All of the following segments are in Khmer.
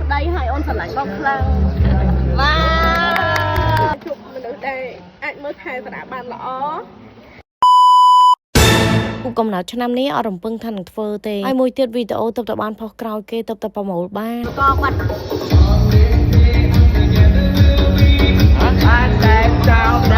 đây hai ôn sản lãnh bọc lăng và chụp mình ở đây anh mới thay và đã bàn lõกูกำหนดชั้นนี้อารมณ์เพิ่งทันเฟอร์เตไอ้มวยเทียดวิดีโอตับตับบ้านพอกราวเกตับตับประมูลบ้านก็วัดแต่เจ้าแต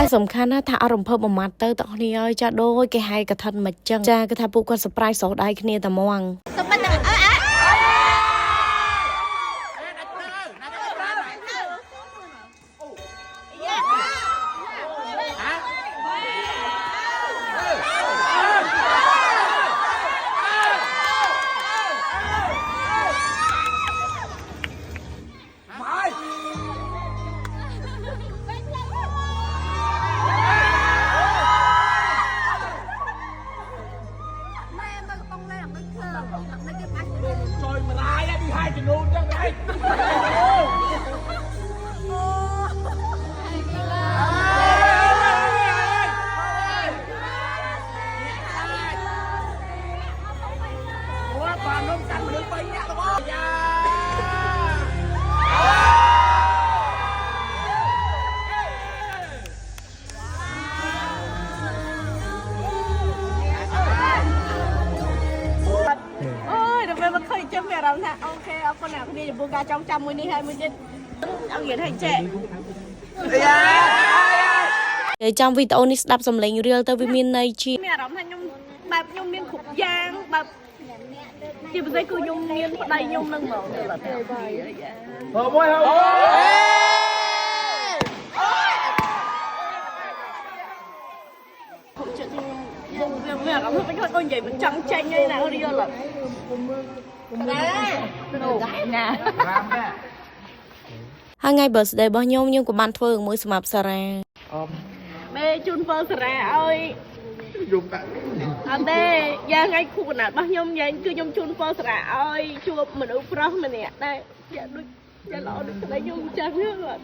่สำคัญนะถ้าอารมณ์เพิ่มออกมาเตอร์ตอนนี้จะโดยแกให้กระทันมาจังจะกระทำปุ๊กก็สปรายสอได้ขึ้นแต่มวังโอเคเอาคนหนักนี่จะบูกาจ้องจำมือนี้ให้มือจะเอาเหรียญให้เจ๊trong video này đáp sầm lên real tới miền này chi mẹ đóng thành nhungแบบnhung miền khúc giangแบบchỉ bây giờ cứ nhung miền đây nhung nâng mở là trời bay mẹ đóng thành cái con gì mình trắng tranh như nào đi là hàng ngày birthday bao nhiêu nhưng của bạn phơi mới sắm sara mẹ chun phơi sara ơi anh đây giờ ngay khu vực nào bao nhiêu vậy cứ nhung chun phơi sara ơi chua mình úp rau mình nè đây dạ đôi dạ lọ được đây nhung trắng rồi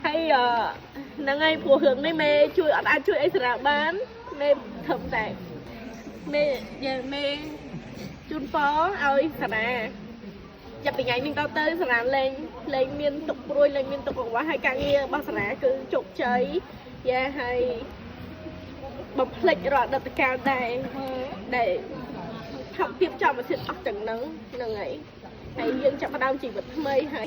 hay là ngay phù hưởng đây mẹ chui ăn chui ấy sara bán mẹ thầm tệ mẹ giờ mẹ chun phó ơi saraจะเป็นไงมินเตอร์เตอร์สนามเลงมินตกปลุยเลงมินตกบอกว่าให้การเงียบสนามคือจบใจอย่าให้บังเพลิดรอดับการได้ทำเพียบจอมาเสร็จออกจากนั้นยังไงให้ยังจะมาดาวจีบแบบไม่ให้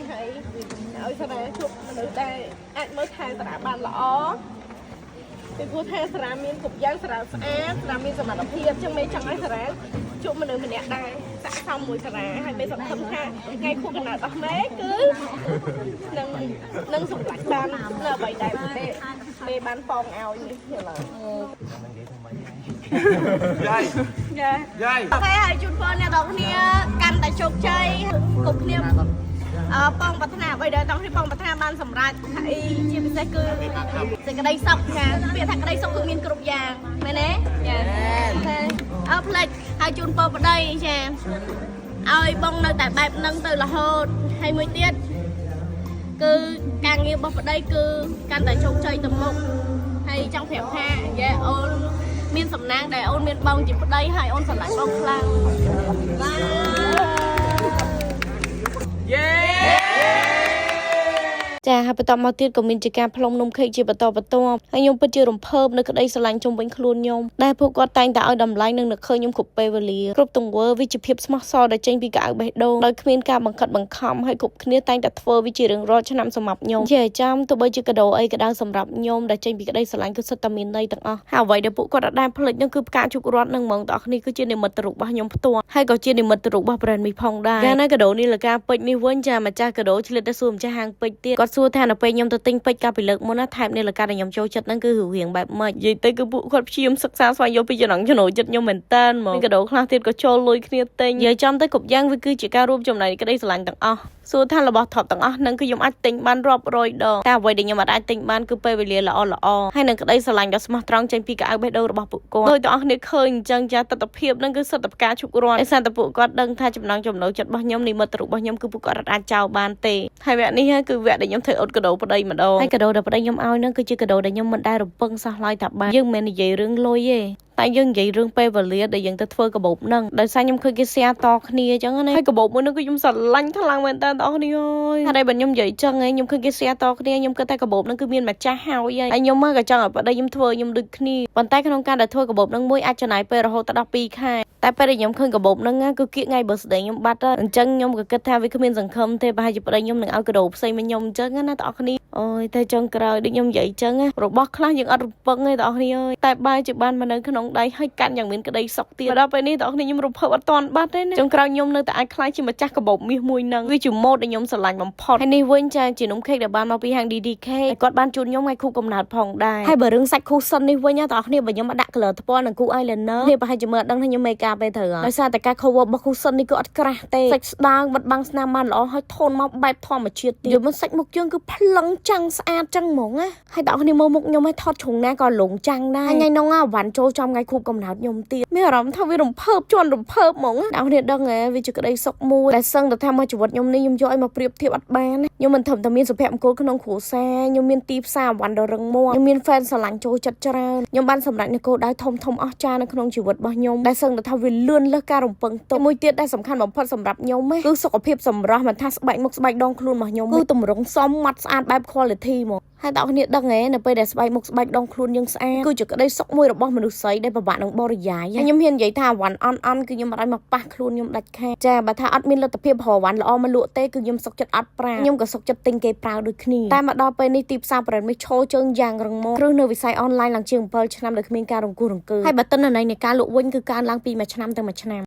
เอาสนามชุบมันได้อัดเมื่อแทนสนามบานล้อเป็นผู้แทนสนามมินกบย่างสนามสนามมินสมรรถเพียบจังไม่จังไอ้สนามชุบมันมันเนี่ยได้สะสมมวยสนามให้เป็นสัมผัสค่ะไงคู่ขนาดต่อแม่คือนั่งส่งหลักบ้านน่าใบได้เมย์บ้านฟองเอาอย่างนี้เหรอใช่ใครให้จุดเฟิร์นเนี่ยตรงนี้กันแต่โชคชัยกบเนี่ยปองพัฒนาไปเดินต้องที่ปองพัฒนาบ้านสำราญไอ้ชีวิตคือสิ่งกระไดซับค่ะเปลี่ยนทางกระไดซับคือมีกรุ๊ปยางไหมเน่เอาเพลงให้จุนปอไปได้ใช่เอาไอ้ปองในแต่แบบนั่งtừ là hô hay mới tiết cứ càng nhiều bọc ở đây cứ càng tại trông chơi tầm mục hay trong phèo ha dạ ôn miên sầm nang để ôn miên bông chỉ ở đây hay ôn sản lại bông khlangจ้าไปต่อมาที่ก็มีกิจการพลงนมเคยจีบต่อให้ยมไปเจอรมเพิ่มในกระไดสลายจงเป็นครูนยมได้พวกก็แต่งแต่เอาดำไล่หนึ่งเคยยมขุบไปเวลีกรุบตรงเวอร์วิจิเพียบสมัครซอได้เจงปีกาเบดโดโดยขมิ้นการบังคับบังคับให้ขุบขมิ้นแต่งแต่เฟอร์วิจิเรื่องรอดชนะสมับยมเจ้าจำตัวใบจีกระโดไอกระด้างสำหรับยมได้เจงปีกระไดสลายคือสตามินในต่างหาไว้เดี๋ยวพวกก็ได้ผลิตนั่นคือการจุกรอดหนึ่งมองต่อนี้ก็เจนในมัตรุบ้ายมตัวให้ก็เจนในมัตรุบ้าแบรนด์มีพองได้การนั้นกระโดนี่แหละการปิดนี่วนจะมาจากกระโดที่เลือดซูมจะห่างปิดเตี้ยก็ส សួរថានៅពេលខ្ញុំទៅទិញពេជ្រកាលពីលើកមុនណាថែមនេះលកាដែលខ្ញុំចូលចិត្តហ្នឹងគឺរៀងបែបម៉េចនិយាយទៅគឺពួកគាត់ព្យាយាមសិក្សាស្វែងយល់ពីចំណង់ចំណូលចិត្តខ្ញុំមែនតើហ្មងមានកាដូខ្លះទៀតក៏ចូលលុយគ្នាទិញនិយាយចំទៅគ្រប់យ៉ាងវាគឺជាការរួមចំណែកក្តីស្រឡាញ់ទាំងអស់សួរថារបស់ថប់ទាំងអស់ហ្នឹងគឺខ្ញុំអាចទិញបានរាប់រយដងតែអ្វីដែលខ្ញុំអាចទិញបានគឺពេលវេលាល្អហើយនឹងក្តីស្រឡាញ់ដ៏ស្មោះត្រង់ចេញពីកៅអៅបេះដូងរបស់ពួកគាត់ដោយទាំងអស់គ្នាឃើញអញ្ចឹងចាទស្សនភាពហ្នឹងគឺសិទ្ធិការជប់រាល់ដោយសារតែពួកគាត់ដឹងថាចំណង់ចំណូលចិត្តរបស់ខ្ញុំនិមិត្តរូបរបស់ខ្ញុំគឺពួកគាត់អាចចោលបានទេហើយវគ្គនេះគឺវគ្គដែលខ្ញុំធ្វើអ៊ុតកាដូប្តីម្ដងហើយកាដូដែលប្តីខ្ញុំឲ្យហ្នឹងគឺជាកាដូដែលខ្ញុំមិនដែលរំពឹងសោះឡើយថាបានយើងមិននិយាយរឿងលុយទេតែយើងនិយាយរឿងពេលវេលាដែលយើងទៅធ្វើកាបូបហ្នឹងដោយសារខ្ញុំឃើញគេ share តគ្នាអញ្ចឹងណាហើយកាបូបមួយហ្នឹងគឺខ្ញុំស្រឡាញ់ខ្លាំងមែនតើបងប្អូនអើយហើយបើខ្ញុំនិយាយអញ្ចឹងខ្ញុំឃើញគេ share តគ្នាខ្ញុំគិតថាកាបូបហ្នឹងគឺមានម្ចាស់ហើយខ្ញុំមកក៏ចង់ឲ្យប្តីខ្ញុំធ្វើខ្ញុំដូចគ្នាប៉ុន្តែក្នុងការដែលធ្វើកាបូបហ្នឹងមួយអាចចំណាយពេលរហូតដល់2ខែតែពេលដែលខ្ញុំឃើញកាបូបហ្នឹងគឺគៀកថ្ងៃ birthday ខ្ញុំបាត់ហើយអញ្ចឹងខ្ញុំក៏គិតថាវាគ្មានសង្ឃឹមទេប្រហែលជាប្តីខ្ញុំនឹងឲ្យកាដូផ្សេងមកខ្ញុំអញ្ចឹងណាបងប្អូនអូយតែចុងក្រោយដូចខ្ញុំនិយាយអញ្ចឹងរបស់ខ្លះយើងអត់រំពឹងទេបងប្អូនអើយតែបែរជាបានមកនៅក្នុងដៃហើយកាត់យ៉ាងមានក្តីសុខទៀតដល់ពេលនេះបងប្អូនខ្ញុំរំភើបអត់ទាន់បាត់ទេណាចុងក្រោយខ្ញុំនៅតែអាចខ្លាចជាម្ចាស់កាបូបមាសមួយហ្នឹងវាជាម៉ូដដែលខ្ញុំស្រឡាញ់បំផុតហើយនេះវិញចាជានំខេកដែលបានមកពីហាង DDK គាត់បានជូនខ្ញុំឲ្យខួបកំណើតផងដែរហើយបើរឿងសាច់គូសិននេះវិញបងប្អូនបើខ្ញុំមកដាក់ color ថ្ពាល់និងគូ eyeliner នេះប្រហែលជាមើលដឹងថាខ្ញុំ make up ទេត្រូវដោយសារតែការ cover របស់គូសិននេះគឺអត់ក្រាស់ទេសាច់ស្ដើងបិទបាំងស្នាមបានល្អហើយថនមកបែបធម្មជាតិទៀតយកមកសាច់មុខយើងគឺប្លង់ចាំងស្អាតចឹងហ្មងណាហើយបងប្អូនមើលមុខខ្ញុំឲ្យថតជ្រុងណាក៏លងចាំងដែរថ្ងៃនោះវ៉ាន់ចូលចំថ្ងៃខួបកំណើតខ្ញុំទៀតមានអារម្មណ៍ថាវារំភើបជន់រំភើបហ្មងបងប្អូនដឹងហ៎វាជាក្តីសុខមួយដែលសឹងទៅថាមកជីវិតខ្ញុំនេះខ្ញុំយកឲ្យមកប្រៀបធៀបអត់បានខ្ញុំមិនត្រឹមតែមានសុភមង្គលក្នុងគ្រួសារខ្ញុំមានទីផ្សារវ៉ាន់ដ៏រឹងមាំខ្ញុំមាន fan ស្រឡាញ់ចូលចិត្តច្រើនខ្ញុំបានសម្រេចនូវគោលដៅធំអស្ចារ្យនៅក្នុងជីវិតរបស់ខ្ញុំដែលសឹងទៅថាវាលឿនលើសការរំពឹងទុកមួយទៀតដែលសំខាន់បំផុតសម្រាប់ខ្ញុំគឺសុខភាពសម្រស់មិនថាស្បែកមុខស្បែកដងខ្លួនរបស់ខ្ញុំគឺតម្រង់សមម៉ត់ស្អាតបែប quality មកហើយបងប្អូនដឹងហ៎នៅពេលដែលស្បែកមុខស្បែកដងខ្លួនយើងស្អាតគឺជាក្តីសុខមួយរបស់មនុស្សស្រីដែលពិបាកនឹងបរិយាយហើយខ្ញុំហ៊ាននិយាយថាវ៉ាន់អន់គឺខ្ញុំមិនឲ្យមកប៉ះខ្លួនខ្ញុំដាច់ខាតចាបើថាអត់មានលទ្ធភាពរកវ៉ាន់ល្អមកលក់ទេគឺខ្ញុំសុខចិត្តអត់ប្រើខ្ញុំក៏សុខចិត្តទិញគេប្រើដូចគ្នាតែមកដល់ពេលនេះទីផ្សារប្រេនមីឈរជើងយ៉ាងរឹងមាំគ្រឹះនៅវិស័យអនឡាញឡើងជាង7ឆ្នាំដោយគ្មានការរង្គោះរង្គើហើយបើទិន្នន័យនៃការលក់វិញគឺកើនឡើងពីមួយឆ្នាំទៅមួយឆ្នាំ